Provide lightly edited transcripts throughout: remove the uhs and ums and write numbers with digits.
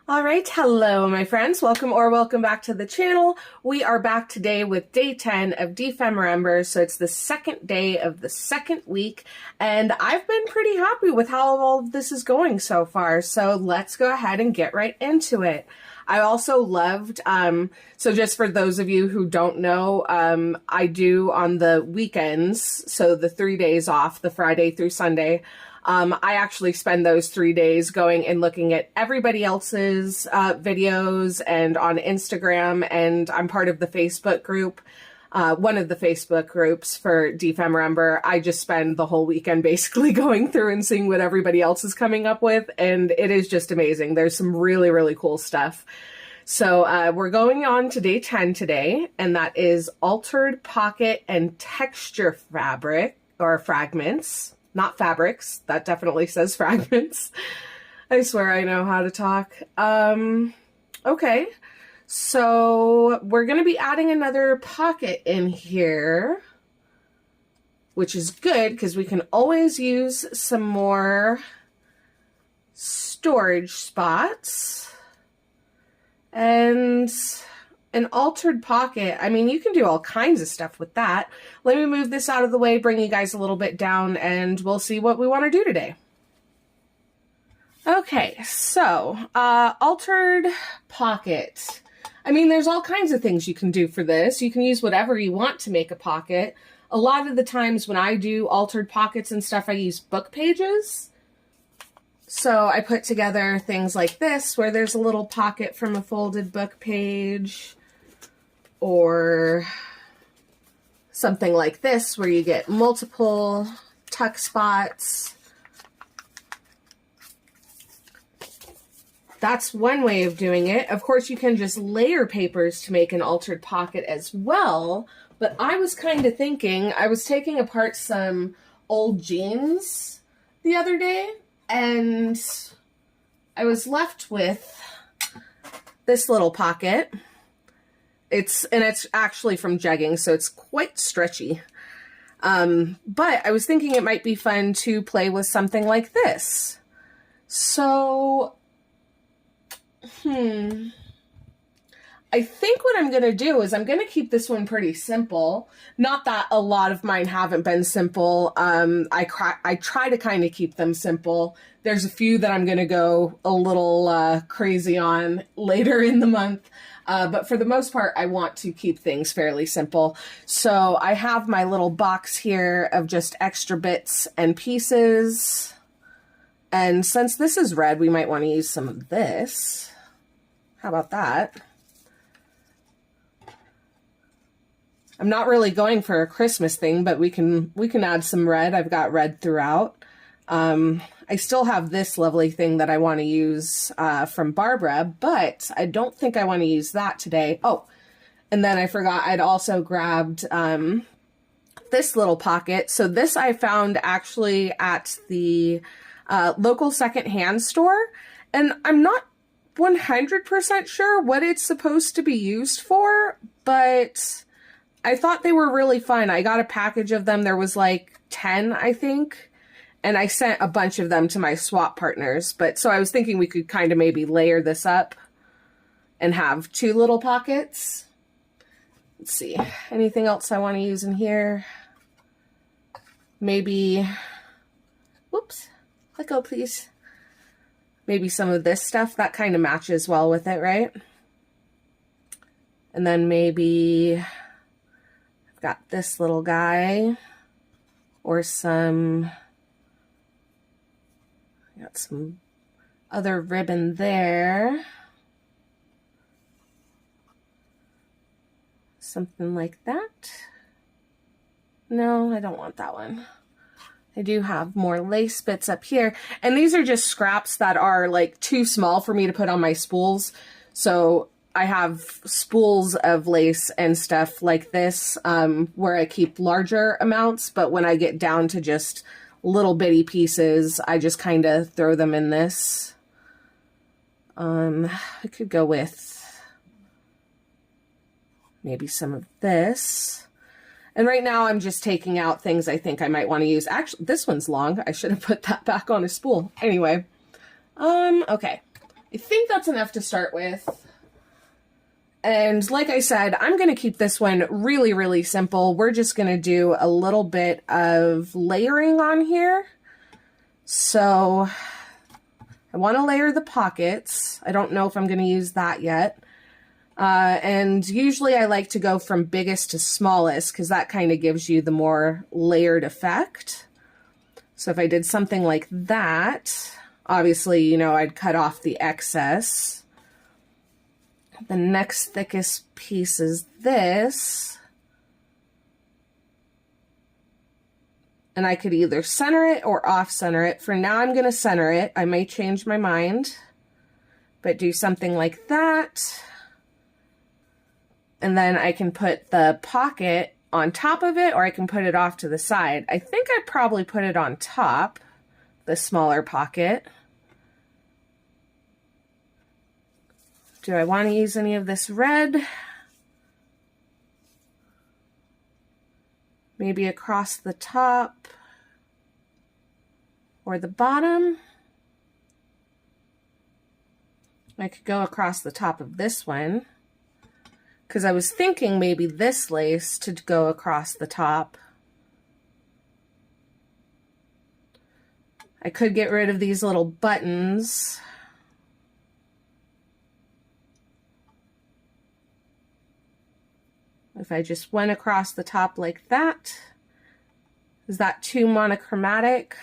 All right, hello my friends. Welcome back to the channel. We are back today with day 10 of Defemember, so it's the second day of the second week, and I've been pretty happy with how all of this is going so far, so let's go ahead and get right into it. I also loved, so just for those of you who don't know, I do on the weekends, so the 3 days off, the Friday through Sunday, I actually spend those 3 days going and looking at everybody else's videos and on Instagram, and I'm part of the Facebook group, one of the Facebook groups for Defemember. I just spend the whole weekend basically going through and seeing what everybody else is coming up with, and it is just amazing. There's some really, really cool stuff. So we're going on to day 10 today, and that is altered pocket and texture fabric or fragments. Not fabrics. That definitely says fragments. I swear I know how to talk. Okay, so we're going to be adding another pocket in here, which is good because we can always use some more storage spots. And an altered pocket, I mean, you can do all kinds of stuff with that. Let me move this out of the way, bring you guys a little bit down, and we'll see what we want to do today. Okay, so altered pocket. I mean, there's all kinds of things you can do for this. You can use whatever you want to make a pocket. A lot of the times when I do altered pockets and stuff, I use book pages. So I put together things like this, where there's a little pocket from a folded book page, or something like this, where you get multiple tuck spots. That's one way of doing it. Of course, you can just layer papers to make an altered pocket as well, but I was kind of thinking, I was taking apart some old jeans the other day, and I was left with this little pocket. It's actually from jegging, so it's quite stretchy. But I was thinking it might be fun to play with something like this. So, I think what I'm going to do is I'm going to keep this one pretty simple. Not that a lot of mine haven't been simple. I try to kind of keep them simple. There's a few that I'm going to go a little crazy on later in the month. But for the most part, I want to keep things fairly simple. So I have my little box here of just extra bits and pieces. And since this is red, we might want to use some of this. How about that? I'm not really going for a Christmas thing, but we can add some red. I've got red throughout. I still have this lovely thing that I want to use from Barbara, but I don't think I want to use that today. Oh, and then I forgot I'd also grabbed this little pocket. So this I found actually at the local secondhand store, and I'm not 100% sure what it's supposed to be used for, but I thought they were really fun. I got a package of them. There was like 10, I think. And I sent a bunch of them to my swap partners. But so I was thinking we could kind of maybe layer this up and have two little pockets. Let's see. Anything else I want to use in here? Maybe, whoops, let go please. Maybe some of this stuff. That kind of matches well with it, right? And then maybe I've got this little guy, or some, got some other ribbon there. Something like that. No, I don't want that one. I do have more lace bits up here. And these are just scraps that are like too small for me to put on my spools. So I have spools of lace and stuff like this where I keep larger amounts. But when I get down to just little bitty pieces, I just kind of throw them in this. I could go with maybe some of this. And right now I'm just taking out things I think I might want to use. Actually, this one's long. I should have put that back on a spool. Anyway, okay. I think that's enough to start with. And like I said, I'm going to keep this one really, really simple. We're just going to do a little bit of layering on here. So I want to layer the pockets. I don't know if I'm going to use that yet. And usually I like to go from biggest to smallest because that kind of gives you the more layered effect. So if I did something like that, obviously, you know, I'd cut off the excess. The next thickest piece is this. And I could either center it or off center it. For now, I'm going to center it. I may change my mind, but do something like that. And then I can put the pocket on top of it, or I can put it off to the side. I think I'd probably put it on top, the smaller pocket. Do I want to use any of this red? Maybe across the top or the bottom. I could go across the top of this one because I was thinking maybe this lace to go across the top. I could get rid of these little buttons. If I just went across the top like that, is that too monochromatic?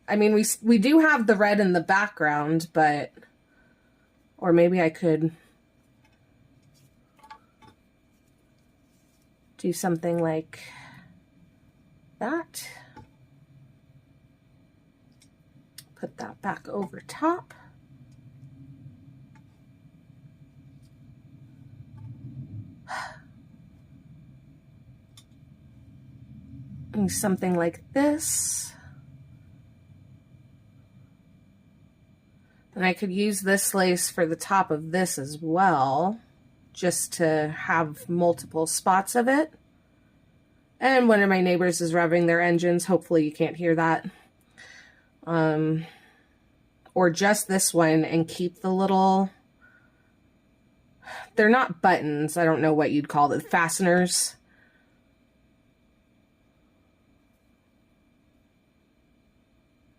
I mean, we do have the red in the background, but, or maybe I could do something like that. Put that back over top. And something like this. And I could use this lace for the top of this as well, just to have multiple spots of it. And one of my neighbors is revving their engines. Hopefully you can't hear that. Or just this one and keep the little, they're not buttons, I don't know what you'd call it, fasteners.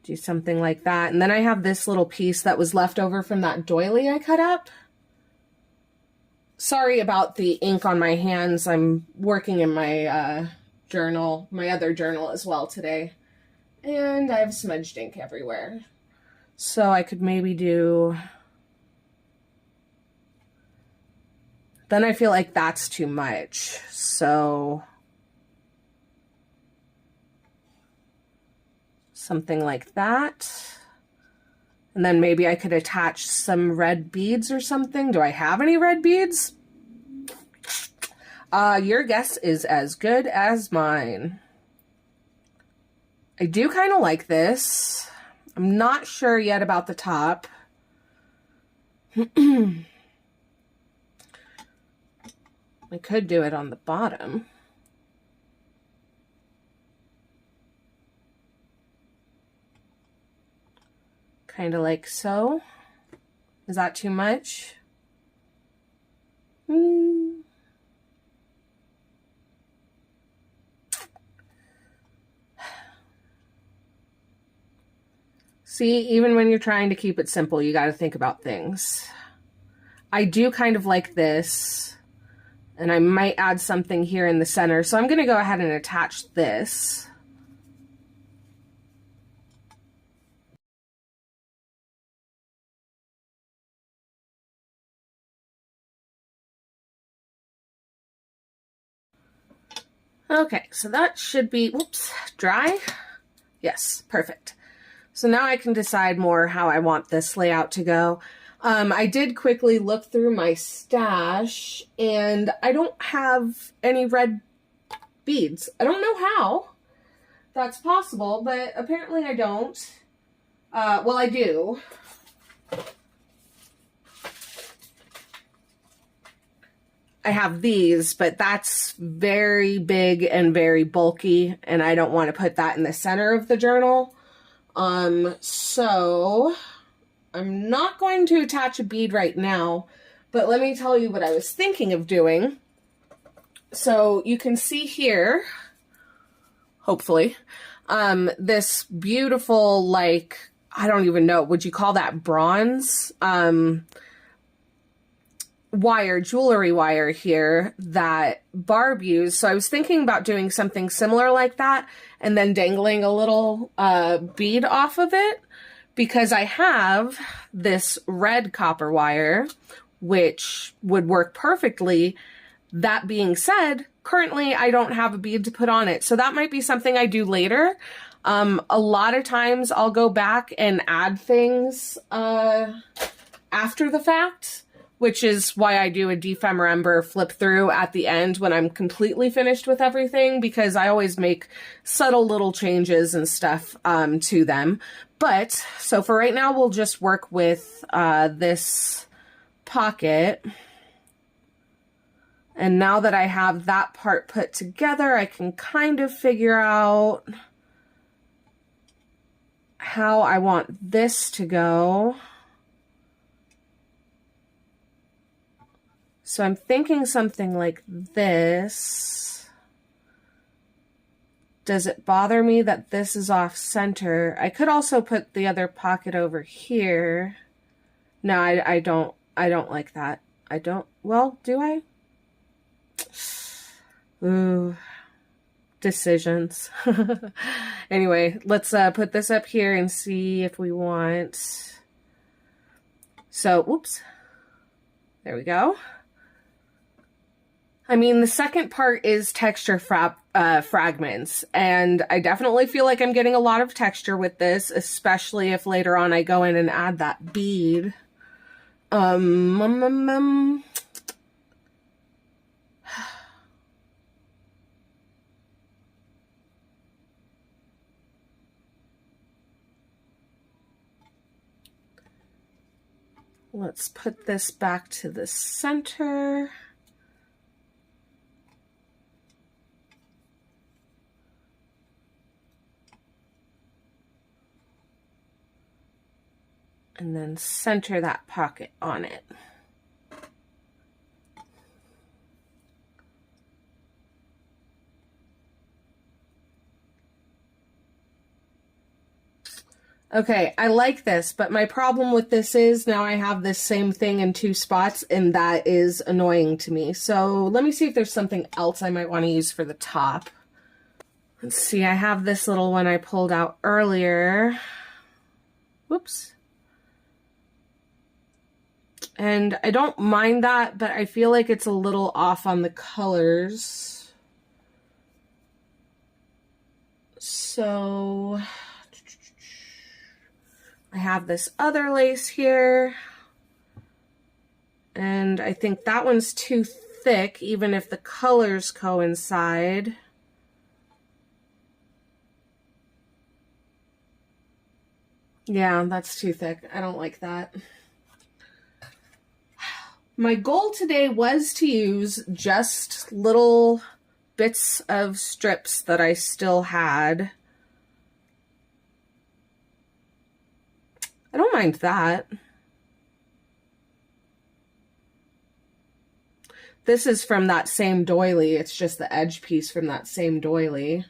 Do something like that. And then I have this little piece that was left over from that doily I cut up. Sorry about the ink on my hands. I'm working in my journal, my other journal as well today. And I have smudged ink everywhere. So I could maybe do... Then I feel like that's too much. So... something like that. And then maybe I could attach some red beads or something. Do I have any red beads? Your guess is as good as mine. I do kind of like this. I'm not sure yet about the top. I could do it on the bottom. Kind of like so. Is that too much? See, even when you're trying to keep it simple, you got to think about things. I do kind of like this, and I might add something here in the center. So I'm going to go ahead and attach this. Okay, so that should be, whoops, dry. Yes, perfect. So now I can decide more how I want this layout to go. I did quickly look through my stash and I don't have any red beads. I don't know how that's possible, but apparently I don't. Well, I do. I have these, but that's very big and very bulky, and I don't want to put that in the center of the journal. So I'm not going to attach a bead right now, but let me tell you what I was thinking of doing. So you can see here, hopefully, this beautiful, like, I don't even know, would you call that bronze? Wire, jewelry wire here that Barb used. So I was thinking about doing something similar like that and then dangling a little bead off of it, because I have this red copper wire, which would work perfectly. That being said, currently I don't have a bead to put on it. So that might be something I do later. A lot of times I'll go back and add things after the fact, which is why I do a Defemurember flip through at the end when I'm completely finished with everything, because I always make subtle little changes and stuff to them. But, so for right now, we'll just work with this pocket. And now that I have that part put together, I can kind of figure out how I want this to go. So I'm thinking something like this. Does it bother me that this is off center? I could also put the other pocket over here. No, I don't like that. I don't, well, do I? Ooh, decisions. Anyway, let's put this up here and see if we want. So, whoops. There we go. I mean, the second part is texture fragments, and I definitely feel like I'm getting a lot of texture with this, especially if later on I go in and add that bead. Let's put this back to the center. And then center that pocket on it. Okay, I like this, but my problem with this is now I have this same thing in two spots, and that is annoying to me. So let me see if there's something else I might want to use for the top. Let's see, I have this little one I pulled out earlier. Whoops. And I don't mind that, but I feel like it's a little off on the colors. So I have this other lace here, and I think that one's too thick, even if the colors coincide. Yeah, that's too thick. I don't like that. My goal today was to use just little bits of strips that I still had. I don't mind that. This is from that same doily. It's just the edge piece from that same doily.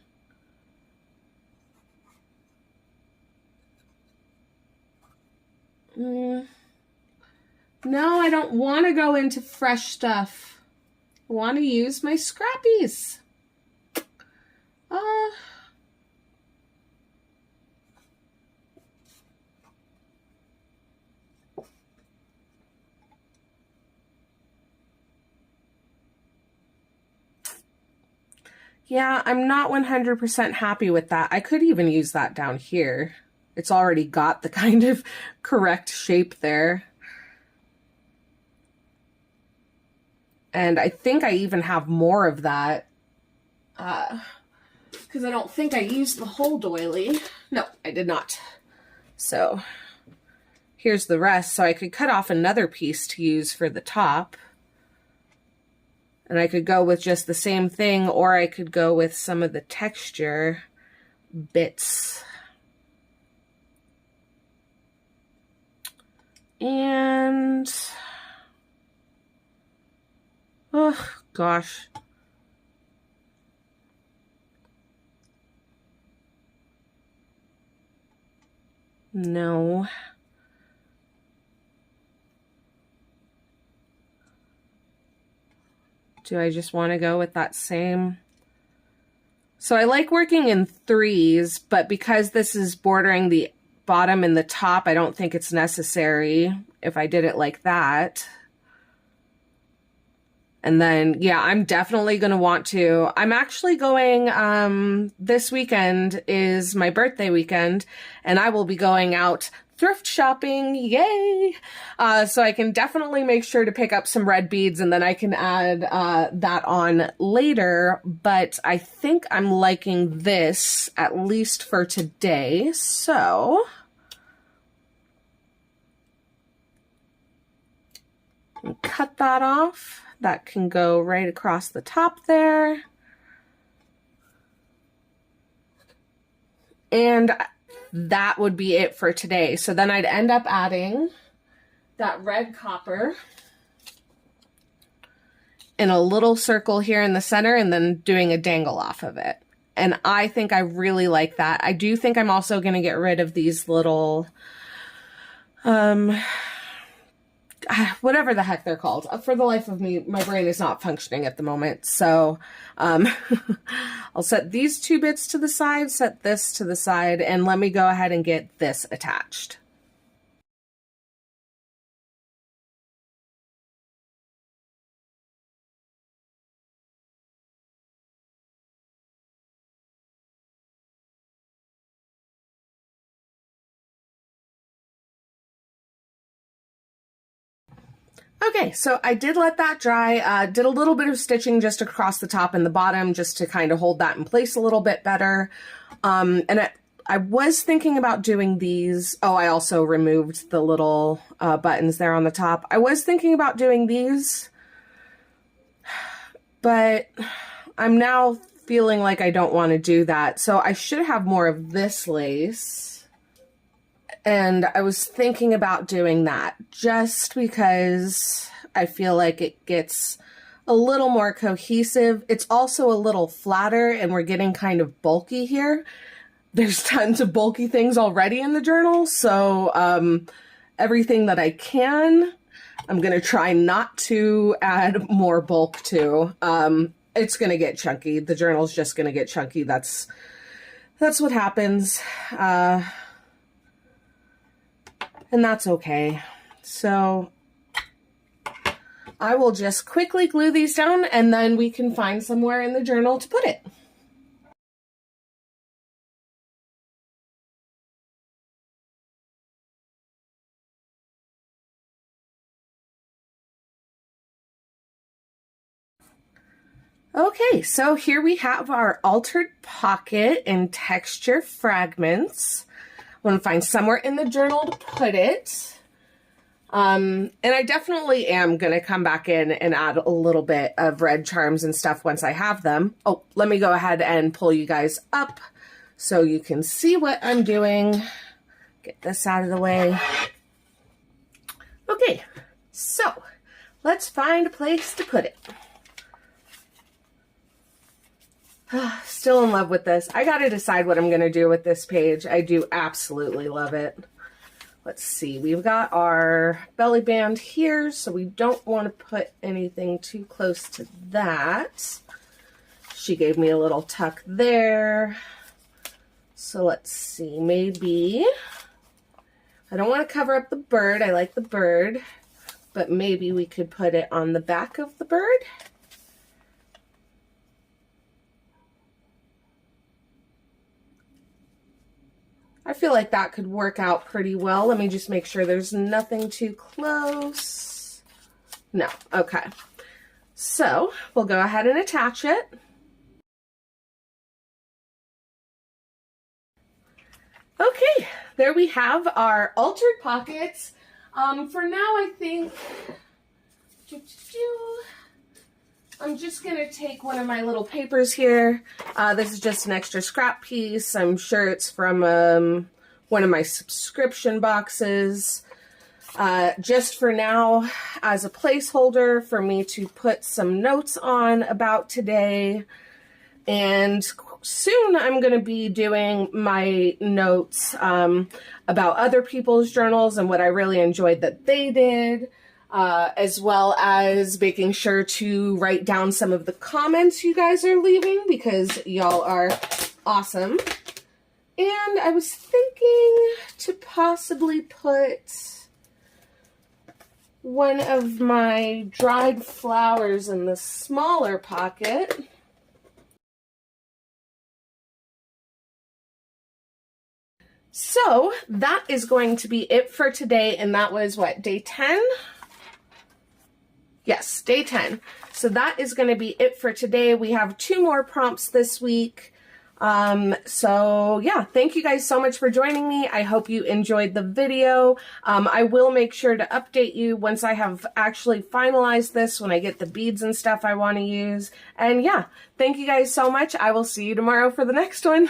No, I don't want to go into fresh stuff. I want to use my scrappies. Yeah, I'm not 100% happy with that. I could even use that down here. It's already got the kind of correct shape there. And I think I even have more of that. Because I don't think I used the whole doily. No, I did not. So here's the rest. So I could cut off another piece to use for the top. And I could go with just the same thing, or I could go with some of the texture bits. And, oh gosh. No. Do I just want to go with that same? So I like working in threes, but because this is bordering the bottom and the top, I don't think it's necessary if I did it like that. And then, yeah, I'm definitely going to want to. I'm actually going, this weekend is my birthday weekend, and I will be going out thrift shopping. Yay! So I can definitely make sure to pick up some red beads, and then I can add that on later. But I think I'm liking this, at least for today. So cut that off. That can go right across the top there. And that would be it for today. So then I'd end up adding that red copper in a little circle here in the center and then doing a dangle off of it. And I think I really like that. I do think I'm also going to get rid of these little, whatever the heck they're called. For the life of me, my brain is not functioning at the moment. So I'll set these two bits to the side, set this to the side, and let me go ahead and get this attached. Okay, so I did let that dry, did a little bit of stitching just across the top and the bottom just to kind of hold that in place a little bit better. And I was thinking about doing these. Oh, I also removed the little buttons there on the top. I was thinking about doing these, but I'm now feeling like I don't want to do that. So I should have more of this lace. And I was thinking about doing that just because I feel like it gets a little more cohesive. It's also a little flatter and we're getting kind of bulky here. There's tons of bulky things already in the journal. So everything that I can, I'm going to try not to add more bulk to. It's going to get chunky. The journal's just going to get chunky. That's what happens. And that's okay. So I will just quickly glue these down and then we can find somewhere in the journal to put it. Okay, so here we have our altered pocket and texture fragments. I want to find somewhere in the journal to put it. And I definitely am going to come back in and add a little bit of red charms and stuff once I have them. Oh, let me go ahead and pull you guys up so you can see what I'm doing. Get this out of the way. Okay, so let's find a place to put it. Still in love with this. I gotta decide what I'm gonna do with this page. I do absolutely love it. Let's see, we've got our belly band here, so we don't want to put anything too close to that. She gave me a little tuck there. So let's see, maybe, I don't want to cover up the bird. I like the bird, but maybe we could put it on the back of the bird. I feel like that could work out pretty well. Let me just make sure there's nothing too close. No, okay. So we'll go ahead and attach it. Okay, there we have our altered pockets. For now, I think I'm just going to take one of my little papers here. This is just an extra scrap piece. I'm sure it's from one of my subscription boxes. just for now as a placeholder for me to put some notes on about today. And soon I'm going to be doing my notes about other people's journals and what I really enjoyed that they did, as well as making sure to write down some of the comments you guys are leaving because y'all are awesome. And I was thinking to possibly put one of my dried flowers in the smaller pocket. So that is going to be it for today, and that was what, day 10? Yes, day 10. So that is going to be it for today. We have 2 more prompts this week. So yeah, thank you guys so much for joining me. I hope you enjoyed the video. I will make sure to update you once I have actually finalized this, when I get the beads and stuff I want to use. And yeah, thank you guys so much. I will see you tomorrow for the next one.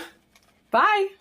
Bye.